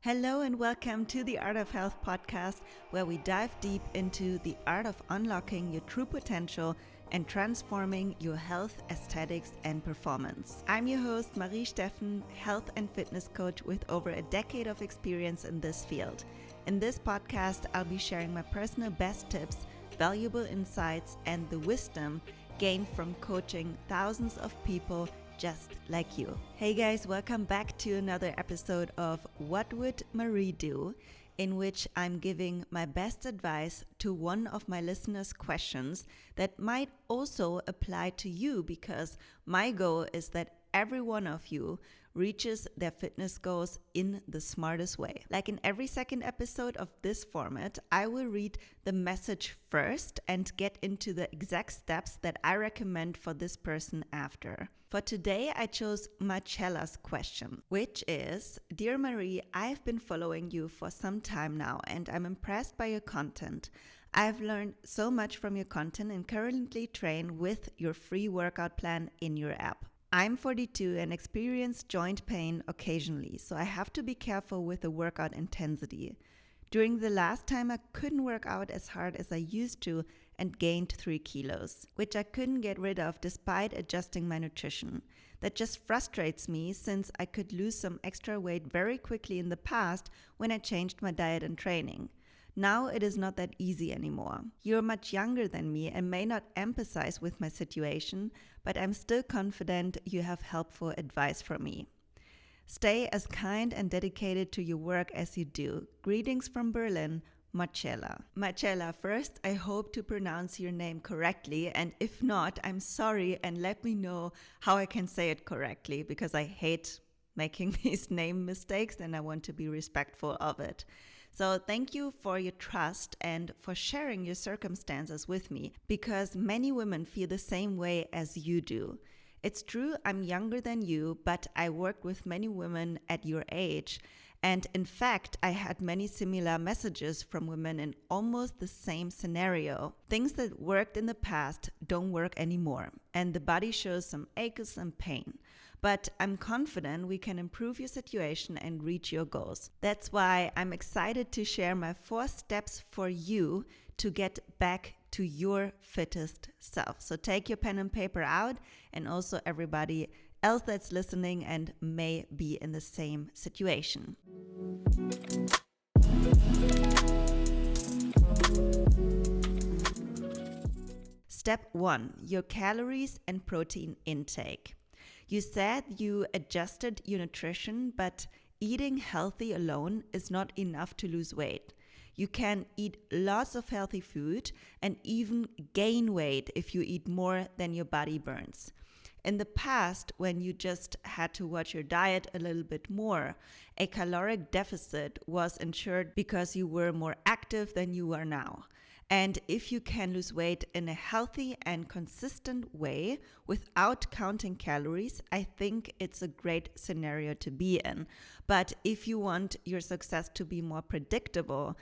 Hello and welcome to the Art of Health podcast, where we dive deep into the art of unlocking your true potential and transforming your health, aesthetics, and performance. I'm your host, Marie Steffen, health and fitness coach with over a decade of experience in this field. In this podcast, I'll be sharing my personal best tips, valuable insights, and the wisdom gained from coaching thousands of people just like you. Hey guys, welcome back to another episode of What Would Marie Do?, in which I'm giving my best advice to one of my listeners' questions that might also apply to you, because my goal is that every one of you reaches their fitness goals in the smartest way. Like in every second episode of this format, I will read the message first and get into the exact steps that I recommend for this person after. For today, I chose Marcella's question, which is, Dear Marie, I've been following you for some time now and I'm impressed by your content. I've learned so much from your content and currently train with your free workout plan in your app. I'm 42 and experience joint pain occasionally, so I have to be careful with the workout intensity. During the last time, I couldn't work out as hard as I used to and gained 3 kilos, which I couldn't get rid of despite adjusting my nutrition. That just frustrates me, since I could lose some extra weight very quickly in the past when I changed my diet and training. Now it is not that easy anymore. You're much younger than me and may not empathize with my situation, but I'm still confident you have helpful advice for me. Stay as kind and dedicated to your work as you do. Greetings from Berlin, Marcella. Marcella, first, I hope to pronounce your name correctly, and if not, I'm sorry, and let me know how I can say it correctly, because I hate making these name mistakes and I want to be respectful of it. So thank you for your trust and for sharing your circumstances with me, because many women feel the same way as you do. It's true, I'm younger than you, but I worked with many women at your age. And in fact, I had many similar messages from women in almost the same scenario. Things that worked in the past don't work anymore, and the body shows some aches and pain. But I'm confident we can improve your situation and reach your goals. That's why I'm excited to share my 4 steps for you to get back to your fittest self. So take your pen and paper out, and also everybody else that's listening and may be in the same situation. Step 1, your calories and protein intake. You said you adjusted your nutrition, but eating healthy alone is not enough to lose weight. You can eat lots of healthy food and even gain weight if you eat more than your body burns. In the past, when you just had to watch your diet a little bit more, a caloric deficit was ensured because you were more active than you are now. And if you can lose weight in a healthy and consistent way without counting calories, I think it's a great scenario to be in. But if you want your success to be more predictable,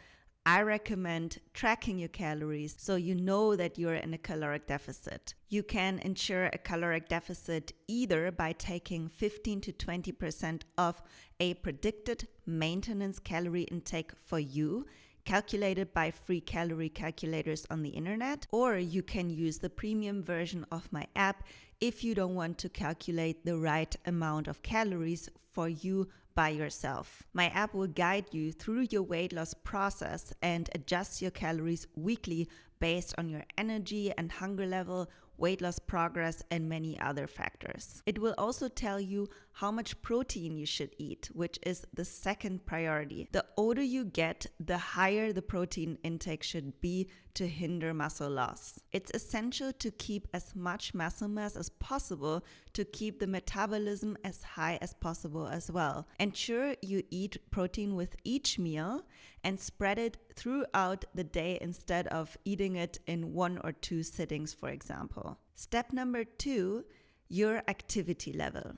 I recommend tracking your calories so you know that you're in a caloric deficit. You can ensure a caloric deficit either by taking 15 to 20% of a predicted maintenance calorie intake for you, calculated by free calorie calculators on the internet, or you can use the premium version of my app if you don't want to calculate the right amount of calories for you by yourself. My app will guide you through your weight loss process and adjust your calories weekly based on your energy and hunger level, weight loss progress, and many other factors. It will also tell you how much protein you should eat, which is the second priority. The older you get, the higher the protein intake should be to hinder muscle loss. It's essential to keep as much muscle mass as possible to keep the metabolism as high as possible as well. Ensure you eat protein with each meal and spread it throughout the day instead of eating it in 1 or 2 sittings, for example. Step number 2, your activity level.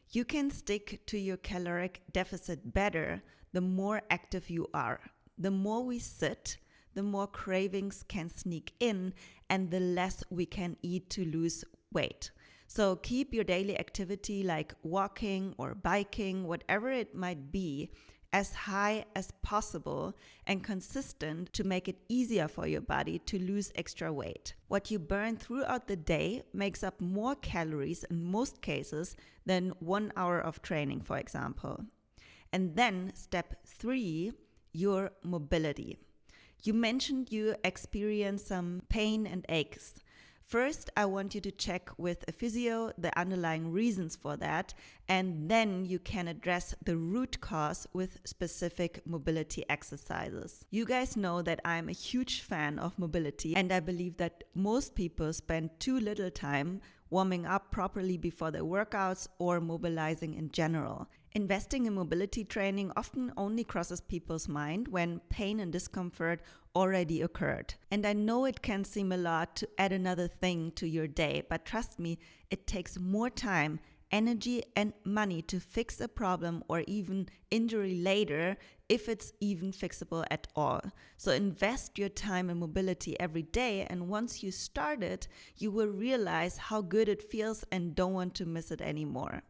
You can stick to your caloric deficit better the more active you are. The more we sit, the more cravings can sneak in and the less we can eat to lose weight. So keep your daily activity like walking or biking, whatever it might be, as high as possible and consistent to make it easier for your body to lose extra weight. What you burn throughout the day makes up more calories in most cases than 1 hour of training, for example. And then step 3, your mobility. You mentioned you experience some pain and aches. First, I want you to check with a physio the underlying reasons for that, and then you can address the root cause with specific mobility exercises. You guys know that I'm a huge fan of mobility, and I believe that most people spend too little time warming up properly before their workouts or mobilizing in general. Investing in mobility training often only crosses people's mind when pain and discomfort already occurred. And I know it can seem a lot to add another thing to your day, but trust me, it takes more time, energy, and money to fix a problem or even injury later, if it's even fixable at all. So invest your time in mobility every day, and once you start it, you will realize how good it feels and don't want to miss it anymore.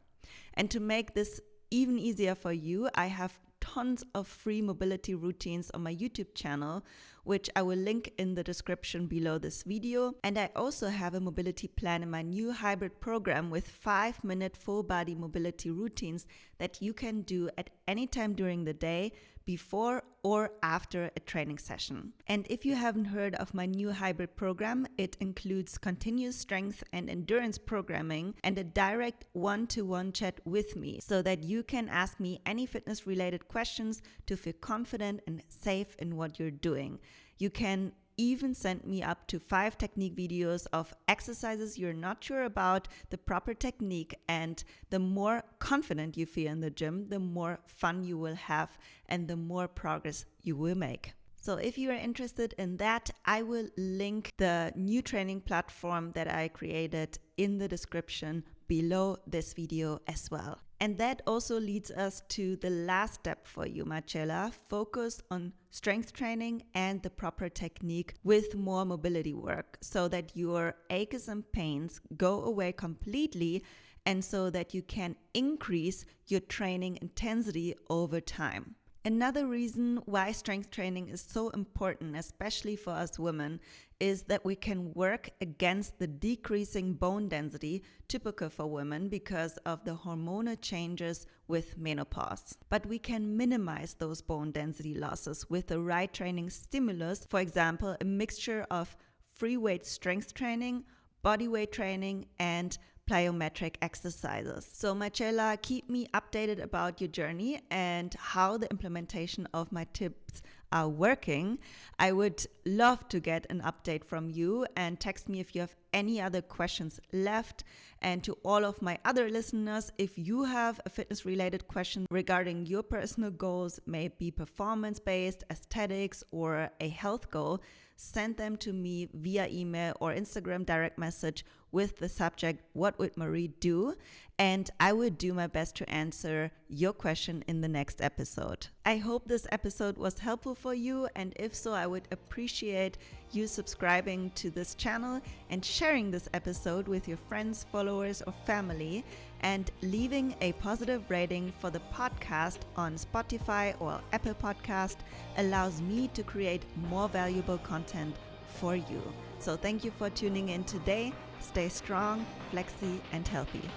And to make this even easier for you, I have tons of free mobility routines on my YouTube channel, which I will link in the description below this video. And I also have a mobility plan in my new hybrid program with 5-minute full body mobility routines that you can do at any time during the day, before or after a training session. And if you haven't heard of my new hybrid program, it includes continuous strength and endurance programming and a direct one-to-one chat with me, so that you can ask me any fitness related questions to feel confident and safe in what you're doing. You can even send me up to 5 technique videos of exercises you're not sure about the proper technique, and the more confident you feel in the gym, the more fun you will have and the more progress you will make. So if you are interested in that, I will link the new training platform that I created in the description below this video as well. And that also leads us to the last step for you, Marcella. Focus on strength training and the proper technique with more mobility work, so that your aches and pains go away completely, and so that you can increase your training intensity over time. Another reason why strength training is so important, especially for us women, is that we can work against the decreasing bone density typical for women because of the hormonal changes with menopause. But we can minimize those bone density losses with the right training stimulus, for example, a mixture of free weight strength training, body weight training, and plyometric exercises. So Marcella, keep me updated about your journey and how the implementation of my tips are working. I would love to get an update from you, and text me if you have any other questions left. And to all of my other listeners, if you have a fitness related question regarding your personal goals, maybe performance based, aesthetics, or a health goal, send them to me via email or Instagram direct message with the subject, "What would Marie do?" And I will do my best to answer your question in the next episode. I hope this episode was helpful for you, and if so, I would appreciate you subscribing to this channel and sharing this episode with your friends, followers, or family, and leaving a positive rating for the podcast on Spotify or Apple Podcast allows me to create more valuable content for you. So thank you for tuning in today. Stay strong, flexy, and healthy.